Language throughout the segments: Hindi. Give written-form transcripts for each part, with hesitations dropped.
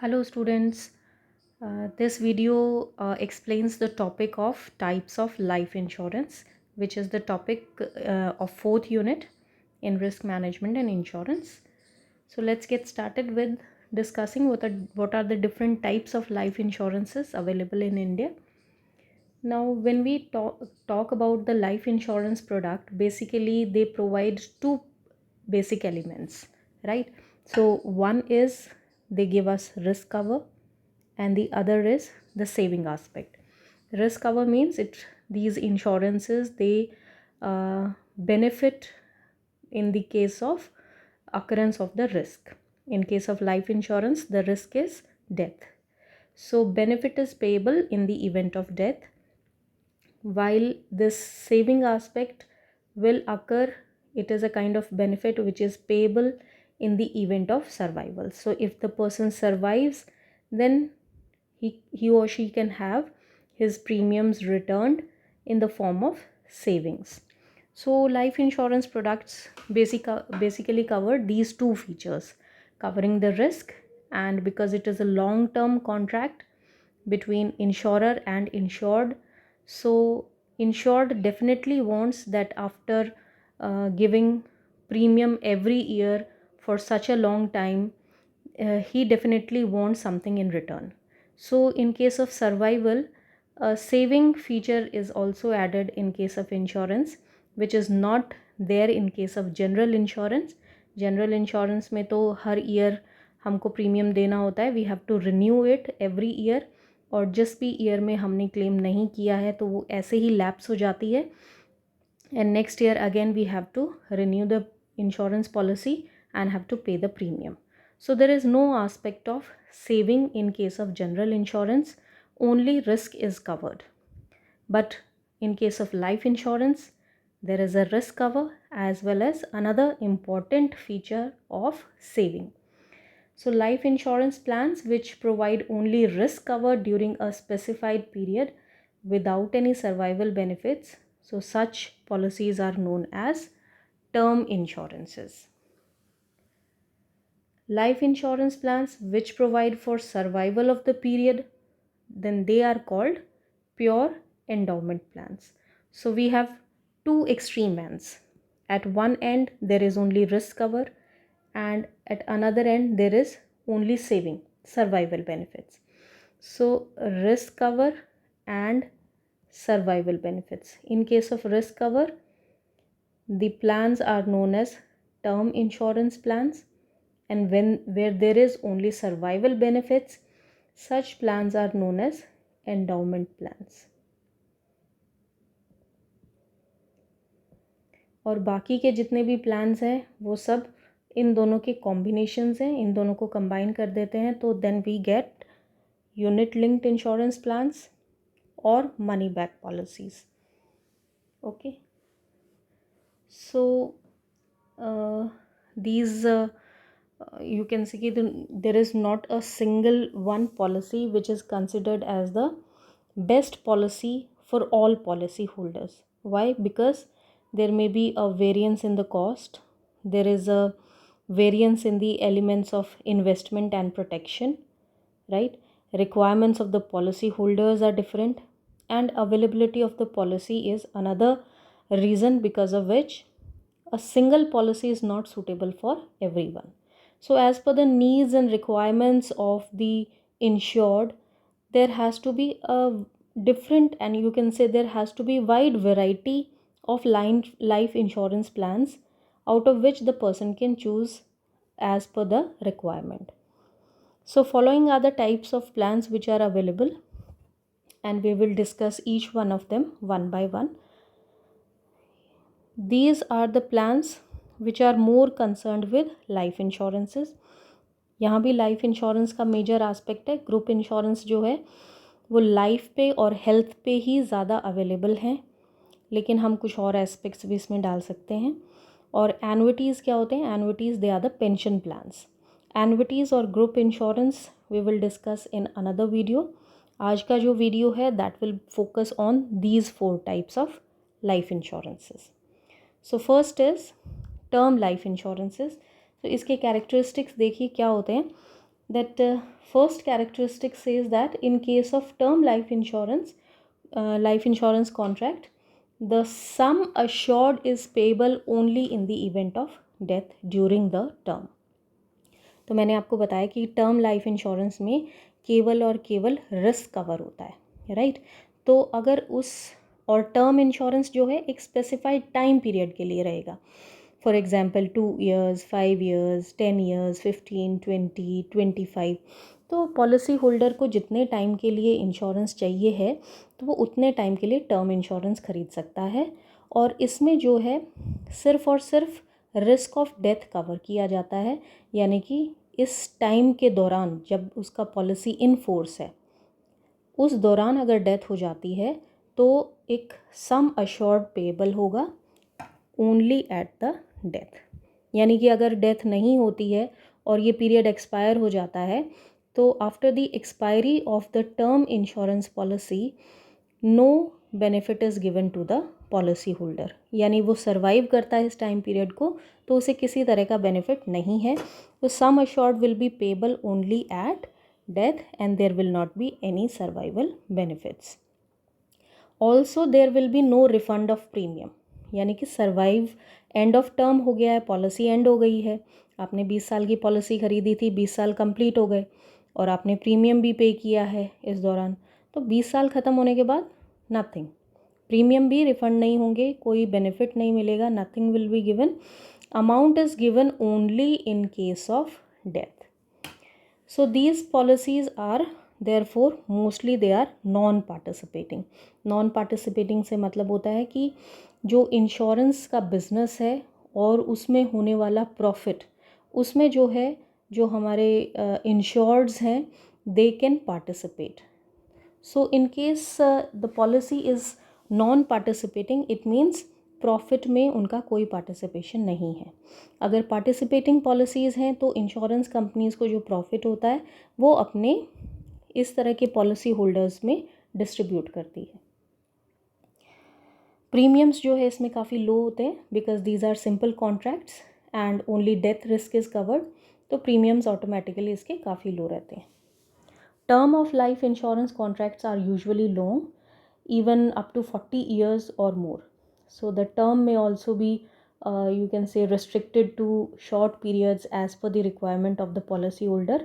Hello students, this video explains the topic of types of life insurance, which is the topic of fourth unit in risk management and insurance. So let's get started with discussing what are the different types of life insurances available in India. Now when we talk about the life insurance product, basically they provide two basic elements, right? So one is they give us risk cover and the other is the saving aspect. Risk cover means it these insurances they benefit in the case of occurrence of the risk. In case of life insurance, the risk is death. So benefit is payable in the event of death, while this saving aspect will occur, it is a kind of benefit which is payable in the event of survival. So if the person survives, then he or she can have his premiums returned in the form of savings. So life insurance products basically cover these two features, covering the risk, and because it is a long term contract between insurer and insured, so insured definitely wants that after giving premium every year for such a long time, he definitely wants something in return. So in case of survival, a saving feature is also added in case of insurance, which is not there in case of general insurance. General insurance में तो हर ईयर हमको प्रीमियम देना होता है, we have to renew it every year, और जिस भी ईयर में हमने क्लेम नहीं किया है तो वो ऐसे ही लैप्स हो जाती है, and next year again we have to renew the insurance policy and have to pay the premium. So there is no aspect of saving in case of general insurance, only risk is covered. But in case of life insurance, there is a risk cover as well as another important feature of saving. So life insurance plans which provide only risk cover during a specified period without any survival benefits, so such policies are known as term insurances. Life insurance plans which provide for survival of the period, then they are called pure endowment plans. So we have two extreme ends. At one end there is only risk cover, and at another end there is only saving survival benefits. So risk cover and survival benefits. In case of risk cover, the plans are known as term insurance plans, and where there is only survival benefits, such plans are known as endowment plans. और बाकी के जितने भी प्लान्स हैं वो सब इन दोनों के कॉम्बिनेशंस हैं, इन दोनों को कंबाइन कर देते हैं तो then we get unit linked insurance plans और money back policies. Okay, so these you can see there is not a single one policy which is considered as the best policy for all policy holders. Why? Because there may be a variance in the cost, there is a variance in the elements of investment and protection, right? Requirements of the policy holders are different, and availability of the policy is another reason because of which a single policy is not suitable for everyone. So as per the needs and requirements of the insured, there has to be a different, and you can say there has to be wide variety of life insurance plans out of which the person can choose as per the requirement. So following are the types of plans which are available, and we will discuss each one of them one by one. These are the plans which are more concerned with life insurances. यहाँ भी लाइफ इंश्योरेंस का मेजर एस्पेक्ट है. ग्रुप इंश्योरेंस जो है वो लाइफ पे और हेल्थ पे ही ज़्यादा अवेलेबल हैं, लेकिन हम कुछ और एस्पेक्ट्स भी इसमें डाल सकते हैं. और एनुइटीज़ क्या होते हैं? Annuities they are the pension plans. Annuities और group insurance we will discuss in another video. आज का जो वीडियो है that will focus on these 4 types of life insurances. So first is term life insurances. तो इसके कैरेक्टरिस्टिक्स देखिए क्या होते हैं. that first characteristic says that in case of term life insurance contract, the sum assured is payable only in the event of death during the term. तो मैंने आपको बताया कि टर्म लाइफ इंश्योरेंस में केवल और केवल रिस्क कवर होता है, राइट। तो अगर उस और टर्म इंश्योरेंस जो है एक स्पेसिफाइड टाइम पीरियड के लिए रहेगा, for example 2 years, 5 years, 10 years, 15, 20, 25। तो पॉलिसी होल्डर को जितने टाइम के लिए इंश्योरेंस चाहिए है तो वो उतने टाइम के लिए टर्म इंश्योरेंस खरीद सकता है। और इसमें जो है सिर्फ़ और सिर्फ रिस्क ऑफ डेथ कवर किया जाता है, यानी कि इस टाइम के दौरान जब उसका पॉलिसी इन फोर्स है उस दौरान अगर डेथ हो जाती है तो एक सम अश्योर्ड पेएबल होगा ओनली एट द डेथ। यानी कि अगर डेथ नहीं होती है और ये पीरियड एक्सपायर हो जाता है तो after the expiry of the term insurance policy no benefit is given to the policy holder, यानी वो सर्वाइव करता है इस टाइम पीरियड को तो उसे किसी तरह का बेनिफिट नहीं है। तो sum assured will be payable only at death and there will not be any survival benefits. Also there will be no refund of premium, यानी कि सर्वाइव एंड ऑफ टर्म हो गया है, पॉलिसी एंड हो गई है, आपने 20 साल की पॉलिसी ख़रीदी थी, 20 साल कंप्लीट हो गए और आपने प्रीमियम भी पे किया है इस दौरान, तो 20 साल ख़त्म होने के बाद नथिंग, प्रीमियम भी रिफ़ंड नहीं होंगे, कोई बेनिफिट नहीं मिलेगा, nothing will be given, amount is given only in case of death. So these policies are therefore mostly they are non-participating। non-participating से मतलब होता है कि जो इंश्योरेंस का बिजनेस है और उसमें होने वाला प्रॉफिट, उसमें जो है जो हमारे इंश्योर्ड्स हैं they can participate. So in case the policy is non participating it means profit में उनका कोई पार्टिसिपेशन नहीं है। अगर पार्टिसिपेटिंग पॉलिसीज़ हैं तो इंश्योरेंस कंपनीज़ को जो प्रॉफिट होता है वो अपने इस तरह के पॉलिसी होल्डर्स में डिस्ट्रीब्यूट करती है। प्रीमियम्स जो है इसमें काफ़ी लो होते हैं because these are simple contracts and only death risk is covered, तो प्रीमियम्स ऑटोमेटिकली इसके काफ़ी लो रहते हैं। Term of life insurance contracts are usually long, even up to 40 years or more. So the term may also be you can say restricted to short periods as per the requirement of the policy holder,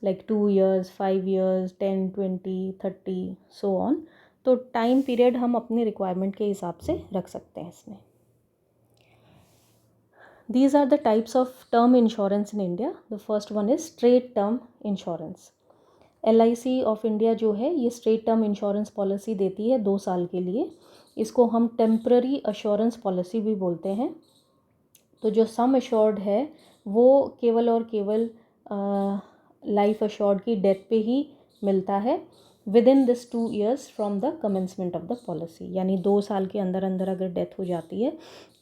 like 2 years, 5 years, 10, 20, 30 so on. तो टाइम पीरियड हम अपनी रिक्वायरमेंट के हिसाब से रख सकते हैं इसमें। These are the types of term insurance in India. The first one is straight term insurance. LIC of India जो है ये स्ट्रेट टर्म इंश्योरेंस पॉलिसी देती है 2 साल के लिए, इसको हम टेम्पररी अश्योरेंस पॉलिसी भी बोलते हैं। तो जो सम अश्योर्ड है वो केवल और केवल लाइफ अश्योर्ड की डेथ पे ही मिलता है with in this 2 years from the commencement of the policy, यानी 2 साल के अंदर अंदर अगर डेथ हो जाती है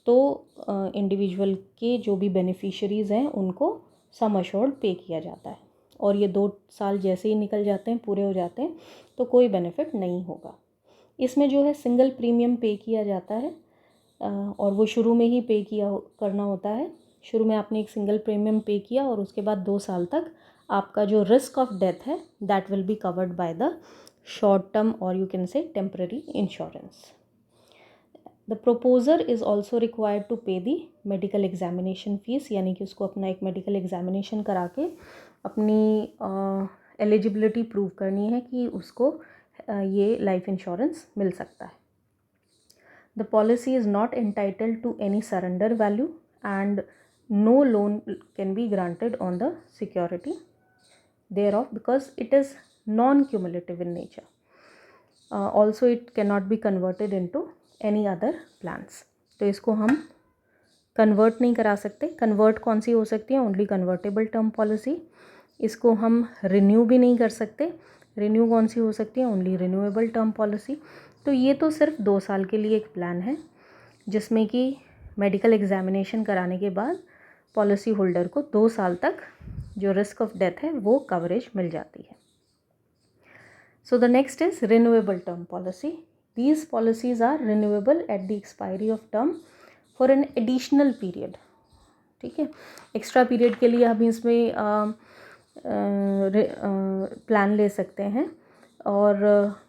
तो इंडिविजुअल के जो भी बेनिफिशरीज़ हैं उनको सम अश्योर्ड पे किया जाता है और ये 2 साल जैसे ही निकल जाते हैं, पूरे हो जाते हैं, तो कोई बेनिफिट नहीं होगा। इसमें जो है सिंगल प्रीमियम पे किया जाता है और वो शुरू में ही पे करना होता है। शुरू में आपने एक सिंगल प्रीमियम पे किया और उसके बाद 2 साल तक आपका जो रिस्क ऑफ डेथ है that will be covered by the short term और you can say temporary insurance. The proposer is also required to pay the medical examination fees, यानी कि उसको अपना एक मेडिकल एग्जामिनेशन करा के अपनी एलिजिबिलिटी प्रूव करनी है कि उसको ये लाइफ इंश्योरेंस मिल सकता है। The policy is not entitled to any surrender value and no loan can be granted on the security thereof because it is non cumulative in nature. Also it can not be converted into any other plans. तो इसको हम कन्वर्ट नहीं करा सकते। कन्वर्ट कौन सी हो सकती है? Only convertible term policy. इसको हम रिन्यू भी नहीं कर सकते। रिन्यू कौन सी हो सकती है? Only renewable term policy. तो ये तो सिर्फ 2 साल के लिए एक प्लान है जिसमें कि मेडिकल एग्जामिनेशन कराने के बाद पॉलिसी होल्डर को 2 साल तक जो रिस्क ऑफ डेथ है वो कवरेज मिल जाती है। So the next is renewable term policy. These policies are renewable at the expiry of term for an additional period. ठीक है, एक्स्ट्रा पीरियड के लिए हम इसमें प्लान ले सकते हैं और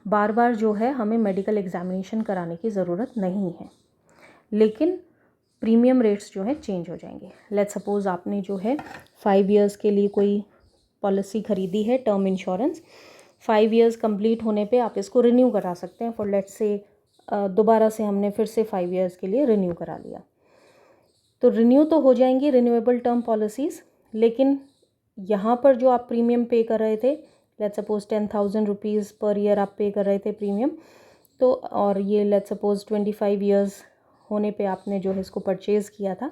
बार बार जो है हमें मेडिकल एग्जामिनेशन कराने की ज़रूरत नहीं है, लेकिन प्रीमियम रेट्स जो है चेंज हो जाएंगे। लेट्स सपोज़ आपने जो है 5 इयर्स के लिए कोई पॉलिसी ख़रीदी है, टर्म इंश्योरेंस। 5 इयर्स कंप्लीट होने पे आप इसको रिन्यू करा सकते हैं फॉर लेट्स से दोबारा से हमने फिर से 5 इयर्स के लिए रिन्यू करा लिया, तो रिन्यू तो हो जाएंगी रिन्यूएबल टर्म पॉलिसीज़, लेकिन यहाँ पर जो आप प्रीमियम पे कर रहे थे, let's suppose 10,000 rupees per year आप पे कर रहे थे प्रीमियम, तो और ये लेट्स सपोज 25 इयर्स होने पे आपने जो है इसको परचेज़ किया था,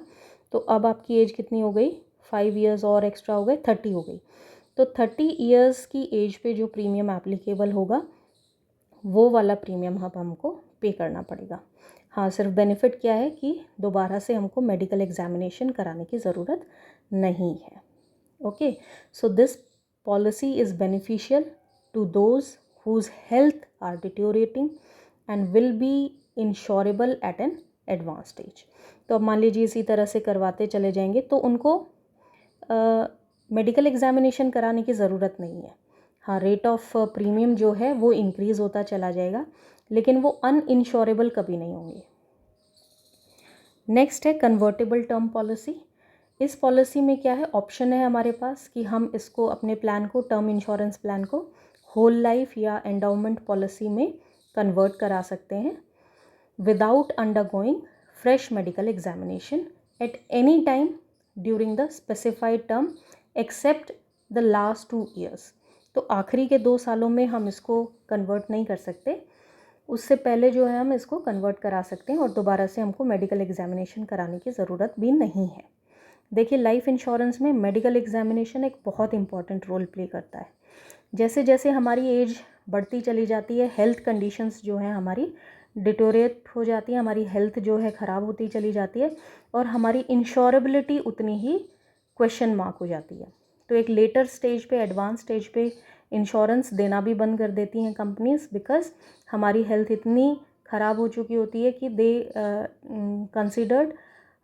तो अब आपकी एज कितनी हो गई, 5 इयर्स और एक्स्ट्रा हो गए, 30 हो गई। तो 30 इयर्स की एज पे जो प्रीमियम एप्लीकेबल होगा वो वाला प्रीमियम अब हमको पे करना पड़ेगा। हाँ, सिर्फ बेनिफिट क्या है कि दोबारा से हमको मेडिकल एग्जामिनेशन कराने की ज़रूरत नहीं है। Okay, so this policy is beneficial to those whose health are deteriorating and will be insurable at an advance stage. तो अब मान लीजिए इसी तरह से करवाते चले जाएंगे तो उनको मेडिकल एग्जामिनेशन कराने की ज़रूरत नहीं है। हाँ, रेट ऑफ प्रीमियम जो है वो इंक्रीज़ होता चला जाएगा, लेकिन वो अनइंश्योरेबल कभी नहीं होंगे। नेक्स्ट है कन्वर्टेबल टर्म पॉलिसी। इस पॉलिसी में क्या है, ऑप्शन है हमारे पास कि हम इसको अपने प्लान को, टर्म इंश्योरेंस प्लान को होल लाइफ या एंडाउमेंट पॉलिसी में कन्वर्ट करा सकते हैं without undergoing fresh medical examination at any time during the specified term except the last 2 years. तो आखिरी के 2 सालों में हम इसको कन्वर्ट नहीं कर सकते, उससे पहले जो है हम इसको कन्वर्ट करा सकते हैं और दोबारा से हमको मेडिकल एग्जामिनेशन कराने की ज़रूरत भी नहीं है। देखिए, लाइफ इंश्योरेंस में मेडिकल एग्जामिनेशन एक बहुत इंपॉर्टेंट रोल प्ले करता है। जैसे जैसे हमारी एज बढ़ती चली जाती है, हेल्थ कंडीशंस जो है हमारी डिटोरेट हो जाती है, हमारी हेल्थ जो है ख़राब होती चली जाती है और हमारी इंश्योरेबिलिटी उतनी ही क्वेश्चन मार्क हो जाती है। तो एक लेटर स्टेज पे, एडवांस स्टेज पे इंश्योरेंस देना भी बंद कर देती हैं कंपनीज, बिकॉज हमारी हेल्थ इतनी ख़राब हो चुकी होती है कि दे कंसिडर्ड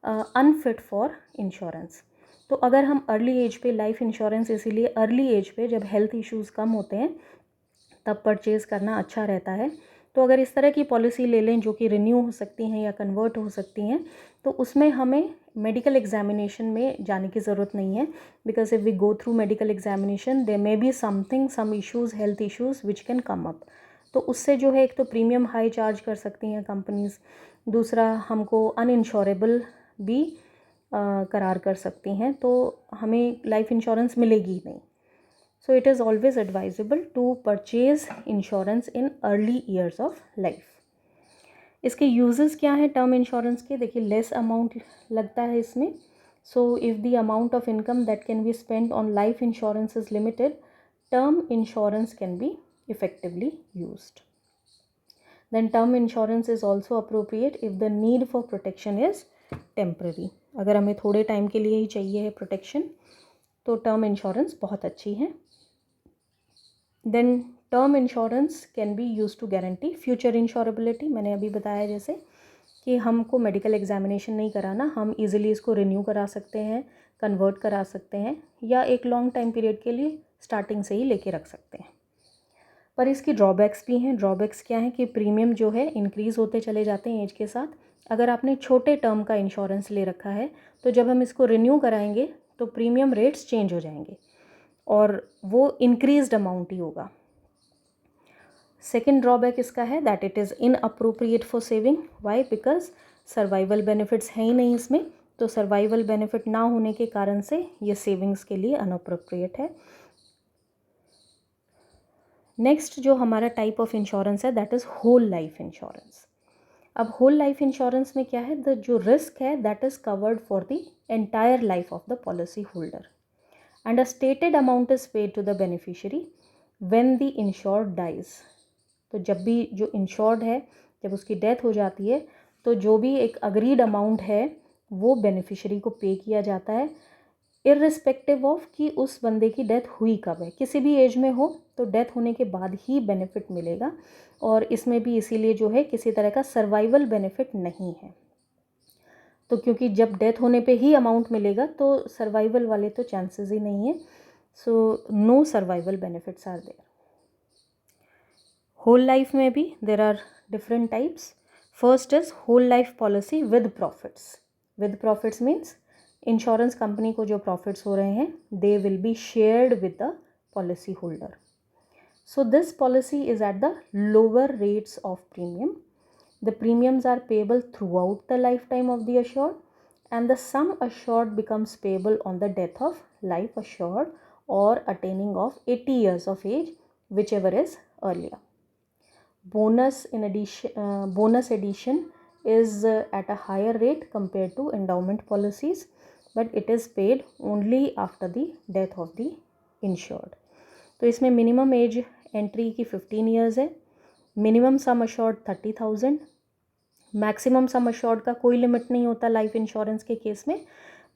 अनफिट फॉर इंश्योरेंस। तो अगर हम अर्ली एज पे लाइफ इंश्योरेंस, इसीलिए अर्ली एज पे जब हेल्थ इश्यूज़ कम होते हैं तब परचेज़ करना अच्छा रहता है। तो अगर इस तरह की पॉलिसी ले लें जो कि रिन्यू हो सकती हैं या कन्वर्ट हो सकती हैं, तो उसमें हमें मेडिकल एग्जामिनेशन में जाने की ज़रूरत नहीं है, because if we go through medical examination there may be something, some issues, health issues which can come up. तो उससे जो है एक तो प्रीमियम हाई चार्ज कर सकती हैं कंपनीज़, दूसरा हमको अनइंश्योरेबल भी करार कर सकती हैं, तो हमें लाइफ इंश्योरेंस मिलेगी ही नहीं। So it is always advisable to purchase insurance in early years of life. इसके यूजेस क्या हैं टर्म इंश्योरेंस के, देखिए लेस अमाउंट लगता है इसमें। So if the amount of income that can be spent on life insurance is limited, term insurance can be effectively used. Then term insurance is also appropriate if the need for protection is temporary. अगर हमें थोड़े टाइम के लिए ही चाहिए है प्रोटेक्शन, तो टर्म इंश्योरेंस बहुत अच्छी है। Then term insurance can be use to guarantee future insurability. मैंने अभी बताया जैसे कि हमको मेडिकल एग्जामिनेशन नहीं कराना, हम इजीली इसको रिन्यू करा सकते हैं, कन्वर्ट करा सकते हैं, या एक लॉन्ग टाइम पीरियड के लिए स्टार्टिंग से ही लेके रख सकते हैं। पर इसकी ड्रॉबैक्स भी हैं। ड्रॉबैक्स क्या है कि प्रीमियम जो है इंक्रीज़ होते चले जाते हैं एज के साथ। अगर आपने छोटे टर्म का इंश्योरेंस ले रखा है तो जब हम इसको रिन्यू कराएंगे तो प्रीमियम रेट्स चेंज हो जाएंगे और वो इंक्रीज्ड अमाउंट ही होगा। सेकेंड ड्रॉबैक इसका है that it is inappropriate for saving. Why? Because survival benefits हैं ही नहीं इसमें, तो सर्वाइवल बेनिफिट ना होने के कारण से ये सेविंग्स के लिए अनअप्रोप्रिएट है। नेक्स्ट जो हमारा टाइप ऑफ इंश्योरेंस है that is whole life insurance. अब होल लाइफ इंश्योरेंस में क्या है, द जो रिस्क है that is covered for the entire life of the policy holder and a stated amount is paid to the beneficiary when the insured dies. तो जब भी जो इंश्योर्ड है, जब उसकी डेथ हो जाती है, तो जो भी एक अग्रीड अमाउंट है वो बेनिफिशियरी को पे किया जाता है, इर्रिस्पेक्टिव ऑफ कि उस बंदे की डेथ हुई कब है। किसी भी एज में हो तो डेथ होने के बाद ही बेनिफिट मिलेगा, और इसमें भी इसीलिए जो है किसी तरह का सर्वाइवल बेनिफिट नहीं है। तो क्योंकि जब डेथ होने पे ही अमाउंट मिलेगा तो सर्वाइवल वाले तो चांसेस ही नहीं है। So no survival benefits are there. Whole life में भी there are different types. First is whole life policy with profits. With profits means insurance company को जो profits हो रहे हैं they will be shared with the policy holder. So this policy is at the lower rates of premium. The premiums are payable throughout the lifetime of the assured, and the sum assured becomes payable on the death of life assured or attaining of 80 years of age, whichever is earlier. Bonus addition is at a higher rate compared to endowment policies, but it is paid only after the death of the insured. तो इसमें मिनिमम एज एंट्री की 15 ईयर्स है, minimum sum assured 30,000, maximum sum assured का कोई लिमिट नहीं होता लाइफ इंश्योरेंस के केस में.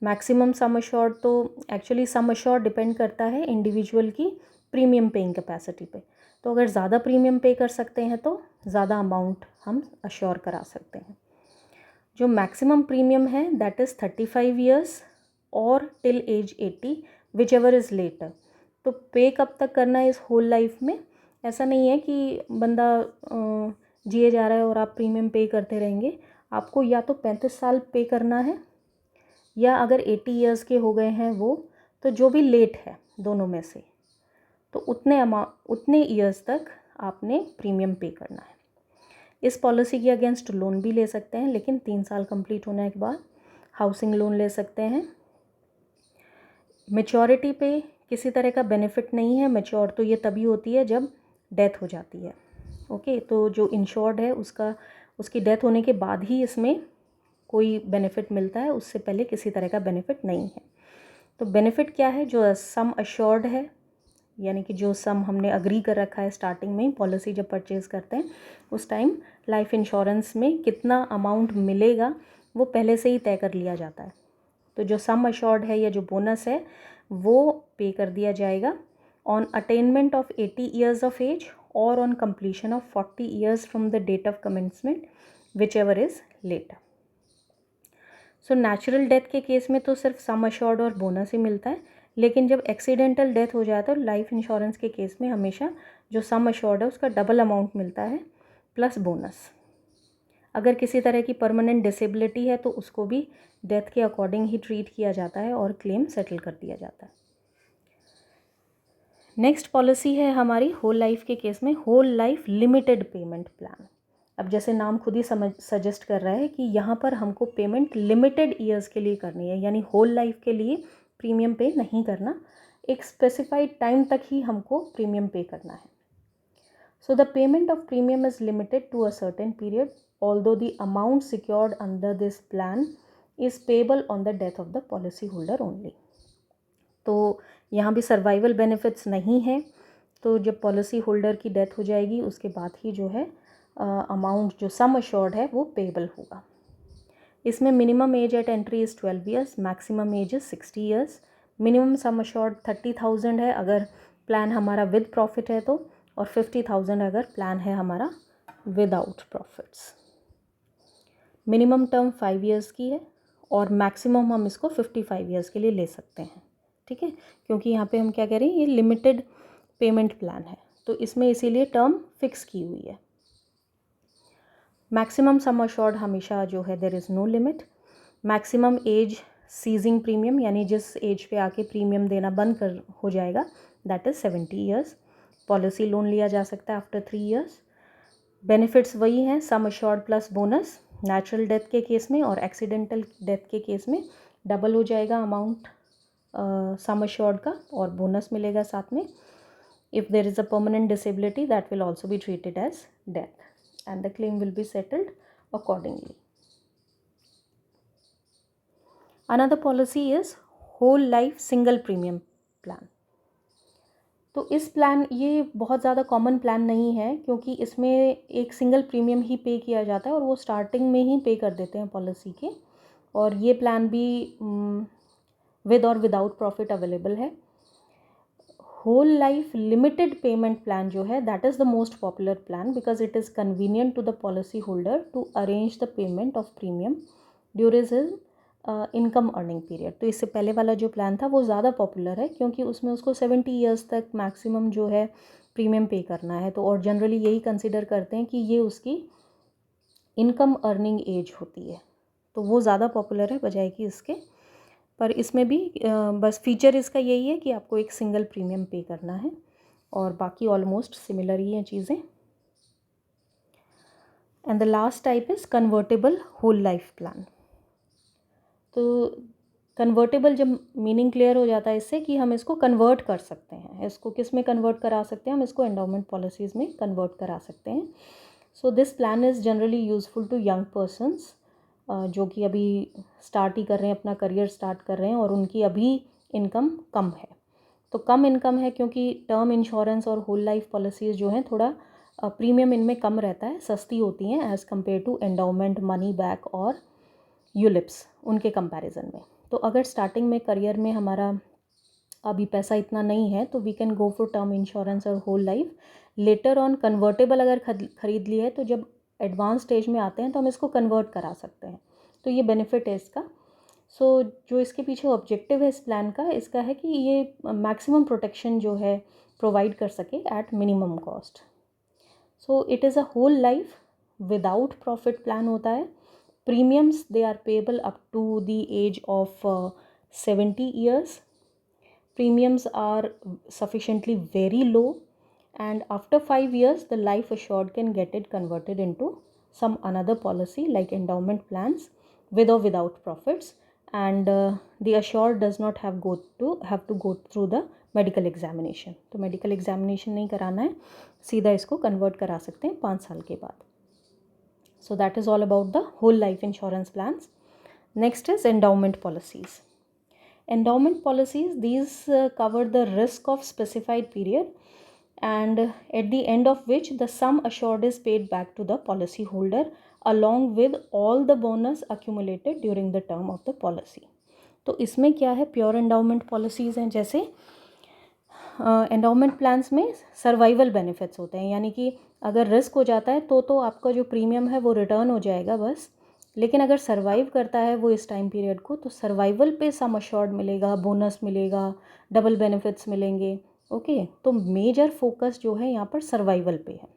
मैक्सिमम सम अश्योर्ड तो एक्चुअली सम अश्योर्ड डिपेंड करता है इंडिविजुअल की प्रीमियम पेइंग कैपेसिटी पे. तो अगर ज़्यादा प्रीमियम पे कर सकते हैं तो ज़्यादा अमाउंट हम अश्योर करा सकते हैं. जो मैक्सिमम प्रीमियम है दैट इज़ 35 ईयर्स और till age 80 whichever is later. तो पे कब तक करना है इस होल लाइफ में? ऐसा नहीं है कि बंदा जिए जा रहा है और आप प्रीमियम पे करते रहेंगे. आपको या तो 35 साल पे करना है, या अगर 80 ईयर्स के हो गए हैं वो, तो जो भी लेट है दोनों में से, तो उतने ईयर्स तक आपने प्रीमियम पे करना है. इस पॉलिसी के अगेंस्ट लोन भी ले सकते हैं, लेकिन 3 साल कंप्लीट होने के बाद हाउसिंग लोन ले सकते हैं. मैच्योरिटी पे किसी तरह का बेनिफिट नहीं है. मैच्योर तो ये तभी होती है जब डेथ हो जाती है. ओके, तो जो इंश्योर्ड है उसकी डेथ होने के बाद ही इसमें कोई बेनिफिट मिलता है, उससे पहले किसी तरह का बेनिफिट नहीं है. तो बेनिफिट क्या है? जो सम अश्योर्ड है, यानी कि जो सम हमने अग्री कर रखा है स्टार्टिंग में पॉलिसी जब परचेज़ करते हैं उस टाइम लाइफ इंश्योरेंस में कितना अमाउंट मिलेगा वो पहले से ही तय कर लिया जाता है. तो जो सम अश्योर्ड है या जो बोनस है वो पे कर दिया जाएगा on attainment of 80 years of age और on completion of 40 years from the date of commencement whichever is later. So natural death के केस में तो सिर्फ सम अश्योर्ड और बोनस ही मिलता है, लेकिन जब एक्सीडेंटल डेथ हो जाता है तो लाइफ इंश्योरेंस के केस में हमेशा जो सम अश्योर्ड है उसका डबल अमाउंट मिलता है प्लस बोनस. अगर किसी तरह की परमानेंट डिसेबिलिटी है तो उसको भी डेथ के अकॉर्डिंग ही ट्रीट किया जाता है और क्लेम सेटल कर दिया जाता है. नेक्स्ट पॉलिसी है हमारी होल लाइफ के केस में whole life limited payment plan. अब जैसे नाम खुद ही सजेस्ट कर रहा है कि यहाँ पर हमको पेमेंट लिमिटेड ईयर्स के लिए करनी है, यानी होल लाइफ के लिए प्रीमियम पे नहीं करना, एक स्पेसिफाइड टाइम तक ही हमको प्रीमियम पे करना है. So the payment of premium is limited to a certain period, although the amount secured under this plan is payable on the death of the policy holder only. तो यहाँ भी सर्वाइवल बेनिफिट्स नहीं है, तो जब पॉलिसी होल्डर की डेथ हो जाएगी उसके बाद ही जो है अमाउंट जो सम अश्योर्ड है वो पेबल होगा. इसमें minimum age eight entry is 12 years, maximum age is 60 years. Minimum sum assured 30,000 है अगर प्लान हमारा विद प्रॉफिट है तो, और 50,000 अगर प्लान है हमारा without profits. Minimum term 5 years की है और मैक्सिमम हम इसको 55 ईयर्स के लिए ले सकते हैं. ठीक है, क्योंकि यहाँ पे हम क्या कह रहे हैं, ये लिमिटेड पेमेंट प्लान है तो इसमें इसीलिए टर्म फिक्स की हुई है. मैक्सिमम सम अश्योर्ड हमेशा जो है there is no limit. Maximum age ceasing premium, यानी जिस एज पे आके प्रीमियम देना बंद कर हो जाएगा, that is 70 years. Policy loan लिया जा सकता है आफ्टर 3 ईयर्स. बेनिफिट्स वही हैं, sum assured plus bonus. Natural death के केस में और एक्सीडेंटल डेथ के केस में डबल हो जाएगा अमाउंट सम अश्योर्ड का और बोनस मिलेगा साथ में. If there is a permanent disability that will also be treated as death and the claim will be settled accordingly. Another policy is whole life single premium plan. तो इस प्लान ये बहुत ज़्यादा कॉमन प्लान नहीं है, क्योंकि इसमें एक सिंगल प्रीमियम ही पे किया जाता है और वो स्टार्टिंग में ही पे कर देते हैं पॉलिसी के. और ये प्लान भी विद और विदाउट प्रॉफिट अवेलेबल है. Whole life limited payment plan जो है that is the most popular plan because it is convenient to the policy holder to arrange the payment of premium income earning period. तो इससे पहले वाला जो प्लान था वो ज़्यादा पॉपुलर है क्योंकि उसमें उसको 70 ईयर्स तक मैक्सिमम जो है प्रीमियम पे करना है। तो और जनरली यही कंसिडर करते हैं कि ये उसकी इनकम अर्निंग एज होती है, तो वो ज़्यादा पॉपुलर है बजाय कि इसके। पर इसमें भी बस फीचर इसका यही है कि आपको एक सिंगल प्रीमियम पे करना है और बाकी ऑलमोस्ट सिमिलर ही हैं चीज़ें। And the last type is convertible whole life plan. तो कन्वर्टेबल जब मीनिंग क्लियर हो जाता है इससे कि हम इसको कन्वर्ट कर सकते हैं। इसको किस में कन्वर्ट करा सकते हैं? हम इसको एंडोमेंट पॉलिसीज़ में कन्वर्ट करा सकते हैं। So this plan is generally useful to young persons जो कि अभी स्टार्ट ही कर रहे हैं, अपना करियर स्टार्ट कर रहे हैं और उनकी अभी इनकम कम है। तो कम इनकम है क्योंकि टर्म इंश्योरेंस और होल लाइफ पॉलिसीज़ जो हैं थोड़ा प्रीमियम इनमें कम रहता है, सस्ती होती हैं as compare to endowment, money back और यूलिप्स उनके कंपैरिजन में। तो अगर स्टार्टिंग में करियर में हमारा अभी पैसा इतना नहीं है तो we can go for term insurance और whole life. Later on convertible अगर खरीद लिया है तो जब एडवांस स्टेज में आते हैं तो हम इसको कन्वर्ट करा सकते हैं। तो ये बेनिफिट है इसका। सो जो इसके पीछे ऑब्जेक्टिव है इस प्लान का, इसका है कि ये मैक्सिमम प्रोटेक्शन जो है प्रोवाइड कर सके at minimum cost. So it is a whole life without profit plan होता है। Premiums they are payable up to the age of 70 years. Premiums are sufficiently very low, and after 5 years the life assured can get it converted into some another policy like endowment plans with or without profits, and the assured does not have to go through the medical examination. तो मेडिकल एग्जामिनेशन नहीं कराना है, सीधा इसको कन्वर्ट करा सकते हैं 5 साल के बाद। So that is all about the whole life insurance plans. Next is endowment policies. Endowment policies, these cover the risk of specified period and at the end of which the sum assured is paid back to the policy holder along with all the bonus accumulated during the term of the policy. तो इसमें क्या है, प्योर एंडाउमेंट पॉलिसीज़ हैं। जैसे एंडाउमेंट प्लान्स में सर्वाइवल बेनिफिट्स होते हैं, यानी कि अगर रिस्क हो जाता है तो आपका जो प्रीमियम है वो रिटर्न हो जाएगा बस, लेकिन अगर सर्वाइव करता है वो इस टाइम पीरियड को तो सर्वाइवल पे सम अश्योर्ड मिलेगा, बोनस मिलेगा, डबल बेनिफिट्स मिलेंगे। ओके, तो मेजर फोकस जो है यहाँ पर सर्वाइवल पे है।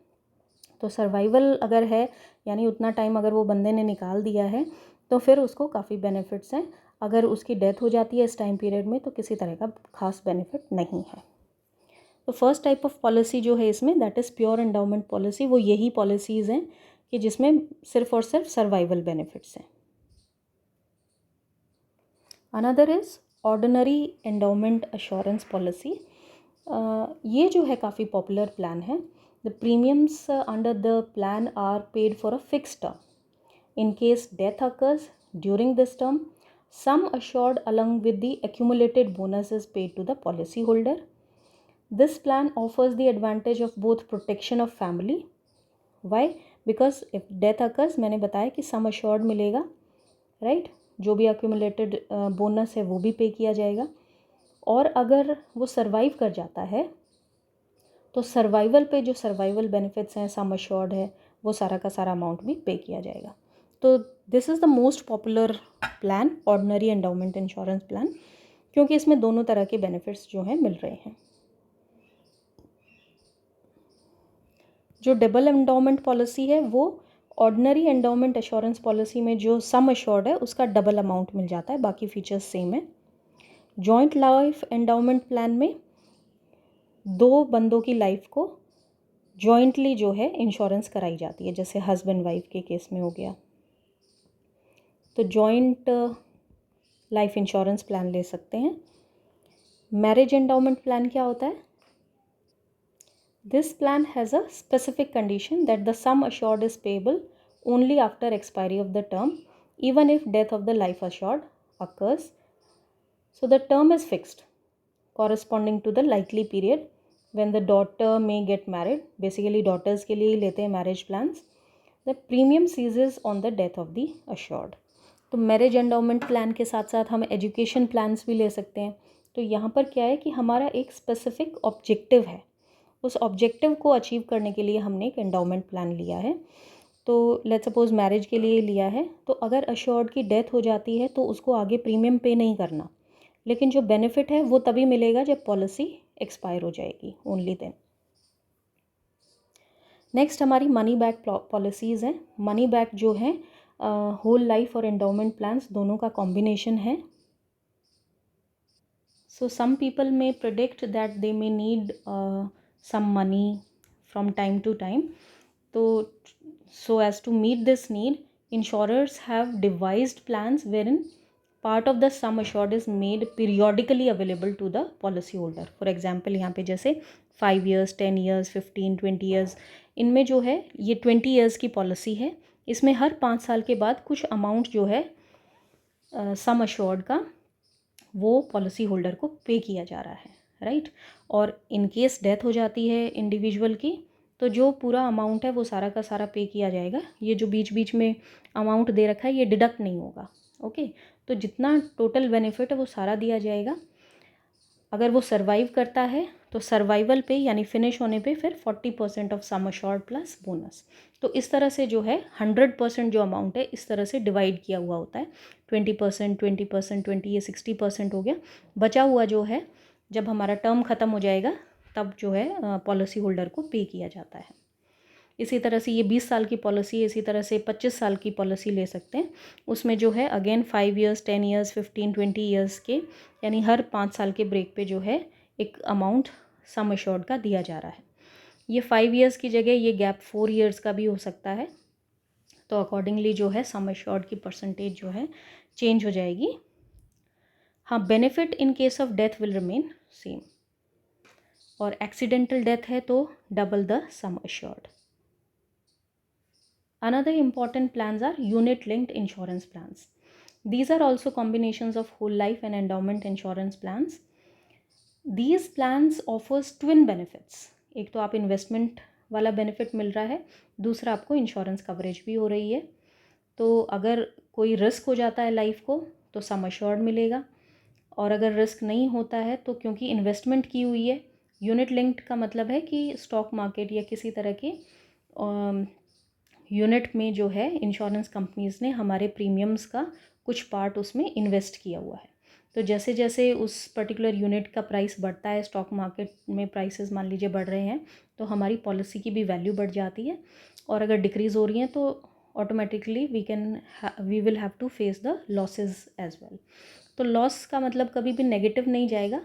तो सर्वाइवल अगर है यानी उतना टाइम अगर वो बंदे ने निकाल दिया है तो फिर उसको काफ़ी बेनिफिट्स हैं। अगर उसकी डेथ हो जाती है इस टाइम पीरियड में तो किसी तरह का खास बेनिफिट नहीं है। तो फर्स्ट टाइप ऑफ पॉलिसी जो है इसमें, that is pure endowment policy. वो यही पॉलिसीज़ हैं कि जिसमें सिर्फ और सिर्फ सर्वाइवल बेनिफिट्स हैं। Another is ordinary endowment assurance policy. ये जो है काफ़ी पॉपुलर प्लान है। The premiums under the plan are paid for a fix term. In case death occurs during this term, sum assured along with the accumulated bonus is paid to the policy holder. This plan offers the advantage of both protection of family. Why? Because if death occurs, मैंने बताया कि सम assured मिलेगा, राइट? जो भी accumulated बोनस है वो भी पे किया जाएगा, और अगर वो सर्वाइव कर जाता है तो सर्वाइवल पे जो सर्वाइवल बेनिफिट्स हैं, सम assured है, वो सारा का सारा अमाउंट भी पे किया जाएगा। तो this is the most popular plan, ordinary endowment insurance plan, क्योंकि इसमें दोनों तरह के बेनिफिट्स जो हैं मिल रहे हैं। जो डबल एंडाउमेंट पॉलिसी है वो ऑर्डिनरी एंडाउमेंट एश्योरेंस पॉलिसी में जो सम अश्योर्ड है उसका डबल अमाउंट मिल जाता है, बाकी फीचर्स सेम है। जॉइंट लाइफ एंडाउमेंट प्लान में दो बंदों की लाइफ को जॉइंटली जो है इंश्योरेंस कराई जाती है, जैसे हस्बैंड वाइफ के केस में हो गया। तो जॉइंट लाइफ इंश्योरेंस प्लान ले सकते हैं। मैरिज एंडाउमेंट प्लान क्या होता है? This plan has a specific condition that the sum assured is payable only after expiry of the term, even if death of the life assured occurs. So the term is fixed, corresponding to the likely period when the daughter may get married. Basically daughters के लिए ही लेते हैं marriage plans. The premium ceases on the death of the assured. तो मैरिज एंडाउमेंट प्लान के साथ साथ हम एजुकेशन प्लान्स भी ले सकते हैं। तो यहाँ पर क्या है कि हमारा एक स्पेसिफिक ऑब्जेक्टिव है, उस ऑब्जेक्टिव को अचीव करने के लिए हमने एक एंडाउमेंट प्लान लिया है। तो लेट्स सपोज मैरिज के लिए लिया है, तो अगर अश्योर्ड की डेथ हो जाती है तो उसको आगे प्रीमियम पे नहीं करना, लेकिन जो बेनिफिट है वो तभी मिलेगा जब पॉलिसी एक्सपायर हो जाएगी, ओनली देन। नेक्स्ट हमारी मनी बैक पॉलिसीज़ हैं। मनी बैक जो है होल लाइफ और एंडोमेंट प्लान्स दोनों का कॉम्बिनेशन है। So some people may predict that they may need some money from time to time. So as to meet this need, insurers have devised plans wherein part of the sum assured is made periodically available to the policy holder. For example, यहाँ पे जैसे 5 years, 10 years, 15, 20 years, इनमें जो है ये 20 years की पॉलिसी है, इसमें हर 5 साल के बाद कुछ अमाउंट जो है सम अश्योर्ड का वो पॉलिसी होल्डर को पे किया जा रहा है, राइट। और इन केस डेथ हो जाती है इंडिविजुअल की, तो जो पूरा अमाउंट है वो सारा का सारा पे किया जाएगा। ये जो बीच बीच में अमाउंट दे रखा है ये डिडक्ट नहीं होगा, ओके। तो जितना टोटल बेनिफिट है वो सारा दिया जाएगा। अगर वो सर्वाइव करता है तो सर्वाइवल पे यानी फिनिश होने पे फिर 40% of sum assured plus bonus. तो इस तरह से जो है 100% जो अमाउंट है इस तरह से डिवाइड किया हुआ होता है। 20%, 20%, 20, ये 60% हो गया। बचा हुआ जो है जब हमारा टर्म ख़त्म हो जाएगा तब जो है पॉलिसी होल्डर को पे किया जाता है। इसी तरह से ये 20 साल की पॉलिसी है, इसी तरह से 25 साल की पॉलिसी ले सकते हैं। उसमें जो है अगेन 5 years, 10 years, 15, 20 years के यानी हर 5 साल के ब्रेक पे जो है एक अमाउंट सम अश्योर्ड का दिया जा रहा है। ये 5 years की जगह ये गैप 4 years का भी हो सकता है। तो अकॉर्डिंगली जो है सम अश्योर्ड की परसेंटेज जो है चेंज हो जाएगी। हाँ, benefit in case of death will remain same, और एक्सीडेंटल डेथ है तो double the sum assured. Another important plans are unit-linked insurance plans. These are also combinations of whole life and endowment insurance plans. These plans offers twin benefits. एक तो आप इन्वेस्टमेंट वाला बेनिफिट मिल रहा है, दूसरा आपको इंश्योरेंस कवरेज भी हो रही है। तो अगर कोई रिस्क हो जाता है लाइफ को तो सम अश्योर्ड मिलेगा, और अगर रिस्क नहीं होता है तो क्योंकि इन्वेस्टमेंट की हुई है, यूनिट लिंक्ड का मतलब है कि स्टॉक मार्केट या किसी तरह के यूनिट में जो है इंश्योरेंस कंपनीज़ ने हमारे प्रीमियम्स का कुछ पार्ट उसमें इन्वेस्ट किया हुआ है। तो जैसे जैसे उस पर्टिकुलर यूनिट का प्राइस बढ़ता है, स्टॉक मार्केट में प्राइसेस मान लीजिए बढ़ रहे हैं, तो हमारी पॉलिसी की भी वैल्यू बढ़ जाती है, और अगर डिक्रीज़ हो रही हैं तो automatically we will have to face the losses as well. तो लॉस का मतलब कभी भी नेगेटिव नहीं जाएगा,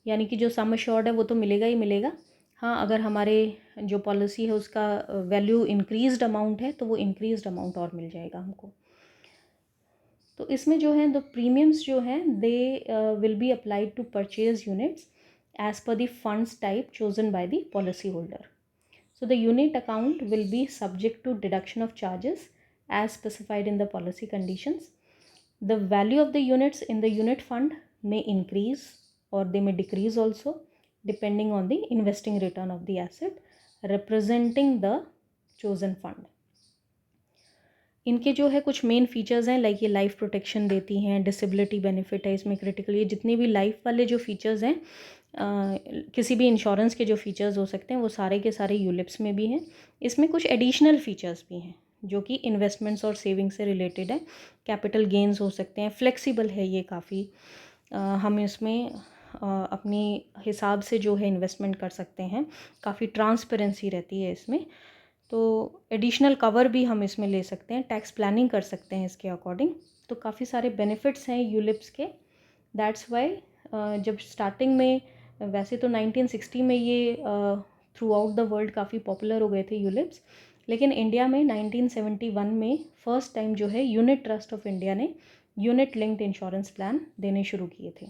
यानी कि जो सम अश्योर्ड है वो तो मिलेगा ही मिलेगा। हाँ, अगर हमारे जो पॉलिसी है उसका वैल्यू इंक्रीज्ड अमाउंट है तो वो इंक्रीज्ड अमाउंट और मिल जाएगा हमको। तो इसमें जो है द प्रीमियम्स जो हैं they will be applied to purchase units as per the funds type chosen by the policy holder. So the unit account will be subject to deduction of charges as specified in the policy conditions. The value of the units in the unit fund may increase or they may decrease also depending on the investing return of the asset representing the chosen fund. इनके जो है कुछ मेन फीचर्स हैं, लाइक ये लाइफ प्रोटेक्शन देती हैं, डिसेबिलिटी बेनिफिट है इसमें, क्रिटिकल, ये जितने भी लाइफ वाले जो फीचर्स हैं किसी भी इंश्योरेंस के जो फीचर्स हो सकते हैं वो सारे के सारे यूलिप्स में भी हैं। इसमें कुछ एडिशनल फीचर्स भी हैं जो कि इन्वेस्टमेंट्स और सेविंग से रिलेटेड है। कैपिटल गेन्स हो सकते हैं, फ्लेक्सिबल है ये काफ़ी, हम इसमें अपनी हिसाब से जो है इन्वेस्टमेंट कर सकते हैं, काफ़ी ट्रांसपेरेंसी रहती है इसमें। तो एडिशनल कवर भी हम इसमें ले सकते हैं, टैक्स प्लानिंग कर सकते हैं इसके अकॉर्डिंग। तो काफ़ी सारे बेनिफिट्स हैं यूलिप्स के। दैट्स वाई जब स्टार्टिंग में, वैसे तो 1960 में ये थ्रू आउट द वर्ल्ड काफ़ी पॉपुलर हो गए थे यूलिप्स, लेकिन इंडिया में 1971 में फर्स्ट टाइम जो है यूनिट ट्रस्ट ऑफ इंडिया ने यूनिट लिंक्ड इंश्योरेंस प्लान देने शुरू किए थे।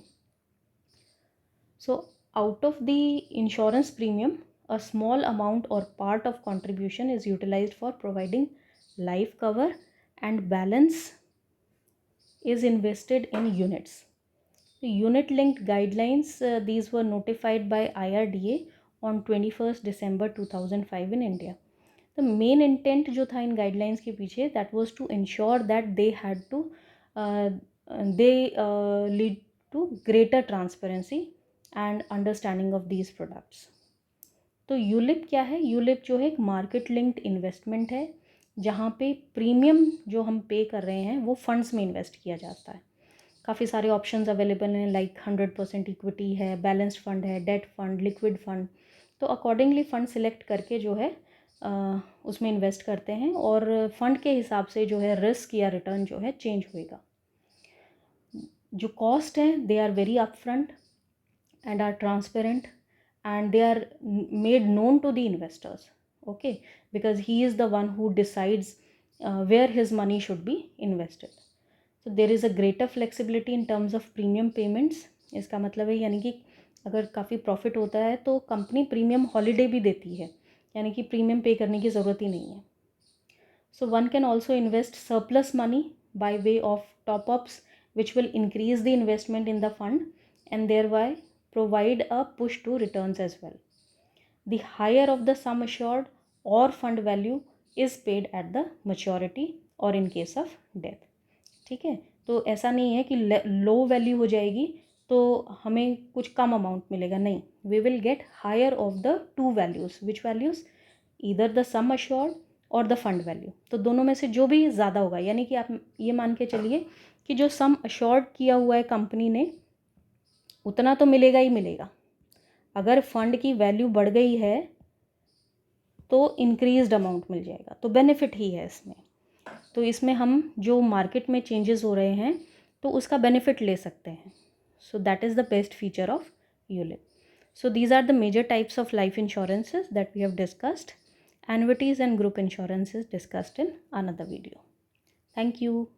So out of the insurance premium, a small amount or part of contribution is utilized for providing life cover and balance is invested in units. The unit linked guidelines, these were notified by IRDA on 21st December 2005 in India. The main intent जो था इन guidelines के पीछे, that was to ensure that they had to lead to greater transparency and understanding of these products. तो यूलिप क्या है? यूलिप जो है एक मार्केट लिंक्ड इन्वेस्टमेंट है जहाँ पे प्रीमियम जो हम पे कर रहे हैं वो फंड्स में इन्वेस्ट किया जाता है। काफ़ी सारे ऑप्शंस अवेलेबल हैं, लाइक 100% इक्विटी है, बैलेंस्ड फंड है, डेट फंड, लिक्विड फंड। तो अकॉर्डिंगली फ़ंड सिलेक्ट करके जो है उसमें इन्वेस्ट करते हैं और फंड के हिसाब से जो है रिस्क या रिटर्न जो है चेंज होएगा। जो कॉस्ट है they are very upfront and are transparent, and they are made known to the investors, okay, because he is the one who decides where his money should be invested. So there is a greater flexibility in terms of premium payments. इसका मतलब है यानी कि अगर काफ़ी प्रॉफिट होता है तो कंपनी प्रीमियम हॉलीडे भी देती है, यानी कि प्रीमियम पे करने की ज़रूरत ही नहीं है. So one can also invest surplus money by way of top-ups, which will increase the investment in the fund and thereby provide a push to returns as well. The higher of the sum assured or fund value is paid at the maturity or in case of death. ठीक है, तो ऐसा नहीं है कि लो वैल्यू हो जाएगी तो हमें कुछ कम अमाउंट मिलेगा, नहीं, we will get higher of the two values. Which values? Either the sum assured और द फंड वैल्यू. तो दोनों में से जो भी ज़्यादा होगा, यानी कि आप ये मान के चलिए कि जो सम अश्योर्ड किया हुआ है कंपनी ने उतना तो मिलेगा ही मिलेगा. अगर फंड की वैल्यू बढ़ गई है तो इंक्रीज्ड अमाउंट मिल जाएगा, तो बेनिफिट ही है इसमें. तो इसमें हम जो मार्केट में चेंजेस हो रहे हैं तो उसका बेनिफिट ले सकते हैं. सो that is the best feature of ULIP. So these are the major types of life insurances that we have discussed. Annuities and group insurance is discussed in another video. Thank you.